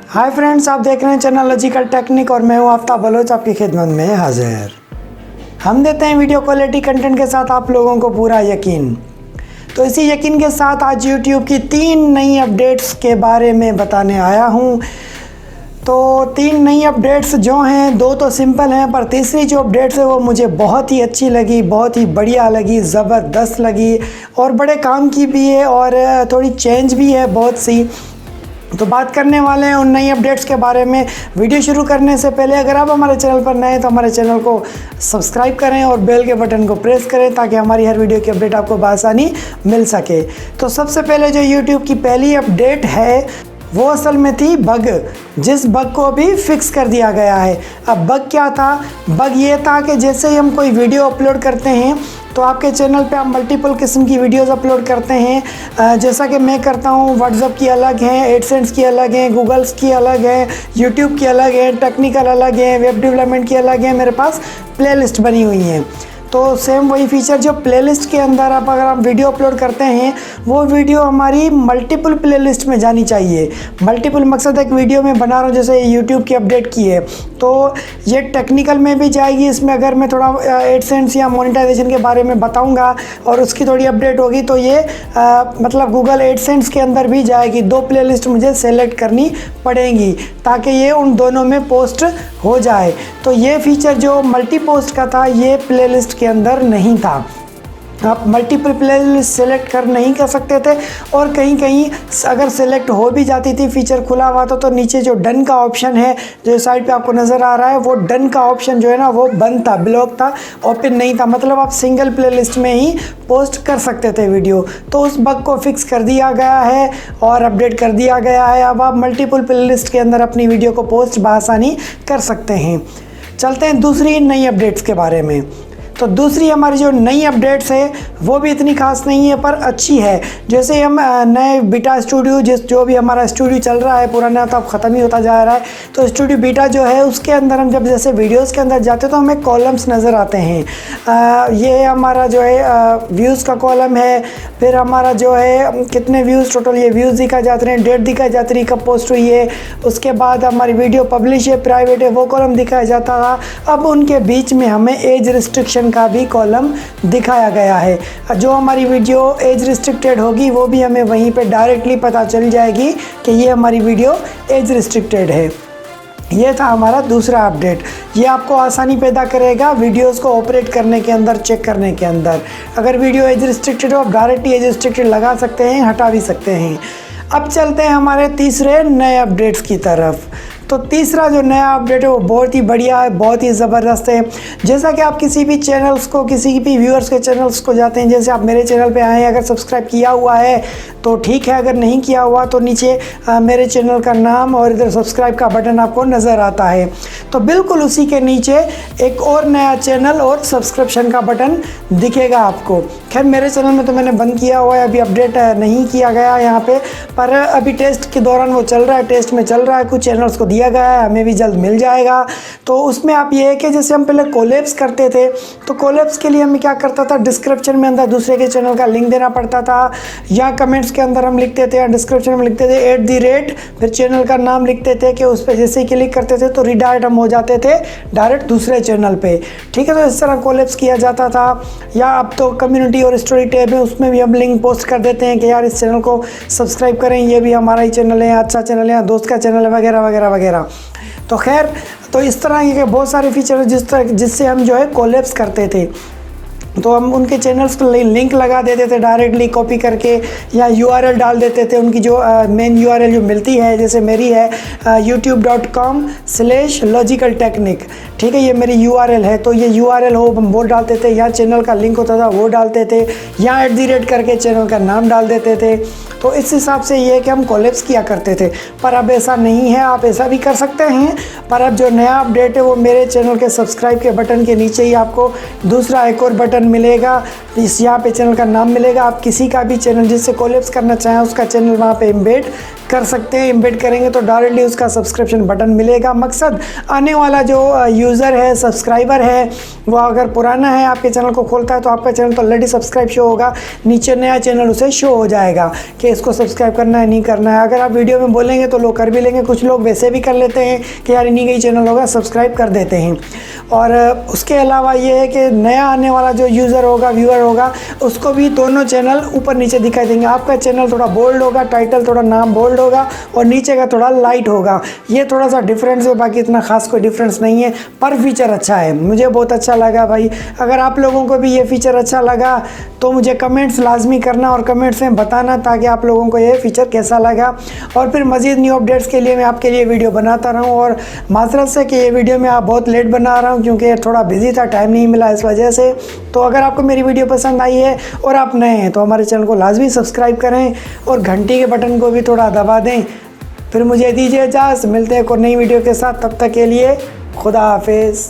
Hi friends, आप देख रहे हैं चैनल लॉजिकल टेक्निक और मैं हूं आफ्ताब बलोच आपकी खिदमत में हाजिर। हम देते हैं वीडियो क्वालिटी कंटेंट के साथ आप लोगों को पूरा यकीन। तो इसी यकीन के साथ आज YouTube की 3 नई अपडेट्स के बारे में बताने आया हूं। तो 3 नई अपडेट्स जो हैं, 2 तो सिंपल हैं, पर तीसरी जो अपडेट्स है वो मुझे बहुत ही अच्छी लगी, बहुत ही बढ़िया लगी, ज़बरदस्त लगी और बड़े काम की भी है और थोड़ी चेंज भी है बहुत सी। तो बात करने वाले हैं उन नई अपडेट्स के बारे में। वीडियो शुरू करने से पहले अगर आप हमारे चैनल पर नए हैं तो हमारे चैनल को सब्सक्राइब करें और बेल के बटन को प्रेस करें ताकि हमारी हर वीडियो की अपडेट आपको बआसानी मिल सके। तो सबसे पहले जो YouTube की पहली अपडेट है वो असल में थी बग, जिस बग को अभी फिक्स कर दिया गया है। अब बग क्या था? बग ये था कि जैसे ही हम कोई वीडियो अपलोड करते हैं तो आपके चैनल पे आप मल्टीपल किस्म की वीडियोस अपलोड करते हैं, जैसा कि मैं करता हूँ। व्हाट्सएप की अलग हैं, एडसेंस की अलग हैं, गूगल्स की अलग है, यूट्यूब की अलग है, टेक्निकल अलग है, वेब डेवलपमेंट की अलग है। मेरे पास प्लेलिस्ट बनी हुई हैं। तो सेम वही फीचर जो प्लेलिस्ट के अंदर आप अगर आप वीडियो अपलोड करते हैं वो वीडियो हमारी मल्टीपल प्लेलिस्ट में जानी चाहिए। मल्टीपल मकसद एक वीडियो में बना रहा हूँ, जैसे यूट्यूब की अपडेट की है तो ये टेक्निकल में भी जाएगी। इसमें अगर मैं थोड़ा एडसेंस या मोनेटाइजेशन के बारे में बताऊंगा और उसकी थोड़ी अपडेट होगी तो ये मतलब गूगल एडसेंस के अंदर भी जाएगी। 2 प्लेलिस्ट मुझे सेलेक्ट करनी पड़ेंगी ताकि ये उन दोनों में पोस्ट हो जाए। तो ये फीचर जो मल्टी पोस्ट का था ये प्लेलिस्ट के अंदर नहीं था। आप मल्टीपल प्लेलिस्ट सेलेक्ट कर नहीं कर सकते थे और कहीं कहीं अगर सेलेक्ट हो भी जाती थी, फीचर खुला हुआ था, तो नीचे जो डन का ऑप्शन है जो साइड पे आपको नज़र आ रहा है वो डन का ऑप्शन जो है ना वो बंद था, ब्लॉक था, ओपन नहीं था। मतलब आप सिंगल प्लेलिस्ट में ही पोस्ट कर सकते थे वीडियो। तो उस बग को फिक्स कर दिया गया है और अपडेट कर दिया गया है। अब आप मल्टीपल प्लेलिस्ट के अंदर अपनी वीडियो को पोस्ट बआसानी कर सकते हैं। चलते हैं दूसरी नई अपडेट्स के बारे में। तो दूसरी हमारी जो नई अपडेट्स है वो भी इतनी खास नहीं है पर अच्छी है। जैसे हम नए बीटा स्टूडियो जो भी हमारा स्टूडियो चल रहा है, पुराना तो अब ख़त्म ही होता जा रहा है, तो स्टूडियो बीटा जो है उसके अंदर हम जब जैसे वीडियोस के अंदर जाते हैं तो हमें कॉलम्स नज़र आते हैं। ये हमारा जो है व्यूज़ का कॉलम है, फिर हमारा जो है कितने व्यूज़ टोटल ये व्यूज़ दिखाए जाते हैं, डेट दिखाई जाती है कब पोस्ट हुई है, उसके बाद हमारी वीडियो पब्लिश है प्राइवेट है वो कॉलम दिखाया जाता था। अब उनके बीच में हमें एज रिस्ट्रिक्शन का भी कॉलम दिखाया गया है। जो हमारी वीडियो एज रिस्ट्रिक्टेड होगी वो भी हमें वहीं पे डायरेक्टली पता चल जाएगी कि ये हमारी वीडियो एज रिस्ट्रिक्टेड है। ये था हमारा दूसरा अपडेट। ये आपको आसानी पैदा करेगा वीडियोस को ऑपरेट करने के अंदर, चेक करने के अंदर। अगर वीडियो एज रिस्ट्रिक्टेड हो आप डायरेक्टली एज रिस्ट्रिक्टेड लगा सकते हैं, हटा भी सकते हैं। अब चलते हैं हमारे तीसरे नए अपडेट्स की तरफ। तो तीसरा जो नया अपडेट है वो बहुत ही बढ़िया है, बहुत ही ज़बरदस्त है। जैसा कि आप किसी भी चैनल्स को, किसी भी व्यूअर्स के चैनल्स को जाते हैं, जैसे आप मेरे चैनल पे आए हैं, अगर सब्सक्राइब किया हुआ है तो ठीक है, अगर नहीं किया हुआ तो नीचे मेरे चैनल का नाम और इधर सब्सक्राइब का बटन आपको नज़र आता है। तो बिल्कुल उसी के नीचे एक और नया चैनल और सब्सक्रिप्शन का बटन दिखेगा आपको। खैर मेरे चैनल में तो मैंने बंद किया हुआ है, अभी अपडेट नहीं किया गया यहाँ पे, पर अभी टेस्ट के दौरान वो चल रहा है, टेस्ट में चल रहा है। कुछ चैनल्स को दिया गया है, हमें भी जल्द मिल जाएगा। तो उसमें आप ये है कि जैसे हम पहले कोलैब्स करते थे तो कोलैब्स के लिए हमें क्या करता था, डिस्क्रिप्शन में अंदर दूसरे के चैनल का लिंक देना पड़ता था, या कमेंट्स के अंदर हम लिखते थे या डिस्क्रिप्शन में लिखते थे @ फिर चैनल का नाम लिखते थे कि उस पर जैसे ही क्लिक करते थे तो रिडायरेक्ट हम हो जाते थे डायरेक्ट दूसरे चैनल पे। ठीक है, तो इस तरह कोलैब्स किया जाता था। या अब तो कम्युनिटी और स्टोरी टैब है, उसमें भी हम लिंक पोस्ट कर देते हैं कि यार इस चैनल को सब्सक्राइब करें, ये भी हमारा ही चैनल है, अच्छा चैनल है, दोस्त का चैनल है, वगैरह वगैरह वगैरह। तो खैर, तो इस तरह के बहुत सारे फीचर जिससे हम जो है कोलैब्स करते थे। तो हम उनके चैनल्स को लिंक लगा देते थे डायरेक्टली कॉपी करके, या URL डाल देते थे उनकी जो मेन URL जो मिलती है, जैसे मेरी है youtube.com/logicaltechnic। ठीक है, ये मेरी URL है, तो ये URL हो हम वो डालते थे, या चैनल का लिंक होता था वो डालते थे, या @ करके चैनल का नाम डाल देते थे। तो इस हिसाब से ये है कि हम कोलैब्स किया करते थे। पर अब ऐसा नहीं है, आप ऐसा भी कर सकते हैं। पर अब जो नया अपडेट है वो मेरे चैनल के सब्सक्राइब के बटन के नीचे ही आपको दूसरा एक और बटन मिलेगा, इस यहाँ पे चैनल का नाम मिलेगा। आप किसी का भी चैनल जिससे कोलैब्स करना चाहें उसका चैनल वहाँ पे एम्बेड कर सकते हैं। एम्बेड करेंगे तो डायरेक्टली उसका सब्सक्रिप्शन बटन मिलेगा। मकसद आने वाला जो यूज़र है, सब्सक्राइबर है, वो अगर पुराना है आपके चैनल को खोलता है तो आपका चैनल तो ऑलरेडी सब्सक्राइब शो होगा, नीचे नया चैनल उसे शो हो जाएगा कि इसको सब्सक्राइब करना है नहीं करना है। अगर आप वीडियो में बोलेंगे तो लोग कर भी लेंगे, कुछ लोग वैसे भी कर लेते हैं कि यार इन्हीं का ही चैनल होगा, सब्सक्राइब कर देते हैं। और उसके अलावा ये है कि नया आने वाला जो यूज़र होगा, व्यूअर होगा, उसको भी दोनों चैनल ऊपर नीचे दिखाई देंगे। आपका चैनल थोड़ा बोल्ड होगा, टाइटल थोड़ा नाम बोल्ड होगा और नीचे का थोड़ा लाइट होगा। ये थोड़ा सा डिफरेंस है, बाकी इतना खास कोई डिफरेंस नहीं है, पर फीचर अच्छा है, मुझे बहुत अच्छा लगा भाई। अगर आप लोगों को भी ये फीचर अच्छा लगा तो मुझे कमेंट्स लाजमी करना और कमेंट्स में बताना ताकि आप लोगों को ये फीचर कैसा लगा, और फिर मज़ीद न्यू अपडेट्स के लिए मैं आपके लिए वीडियो बनाता रहूँ। और माजरत से कि ये वीडियो मैं बहुत लेट बना रहा हूँ क्योंकि थोड़ा बिजी था, टाइम नहीं मिला इस वजह से। तो अगर आपको मेरी वीडियो पसंद आई है और आप नए हैं तो हमारे चैनल को लाजमी सब्सक्राइब करें और घंटी के बटन को भी थोड़ा दबा दें। फिर मुझे दीजिए इजाज़त, मिलते हैं एक और नई वीडियो के साथ, तब तक के लिए खुदा हाफिज़।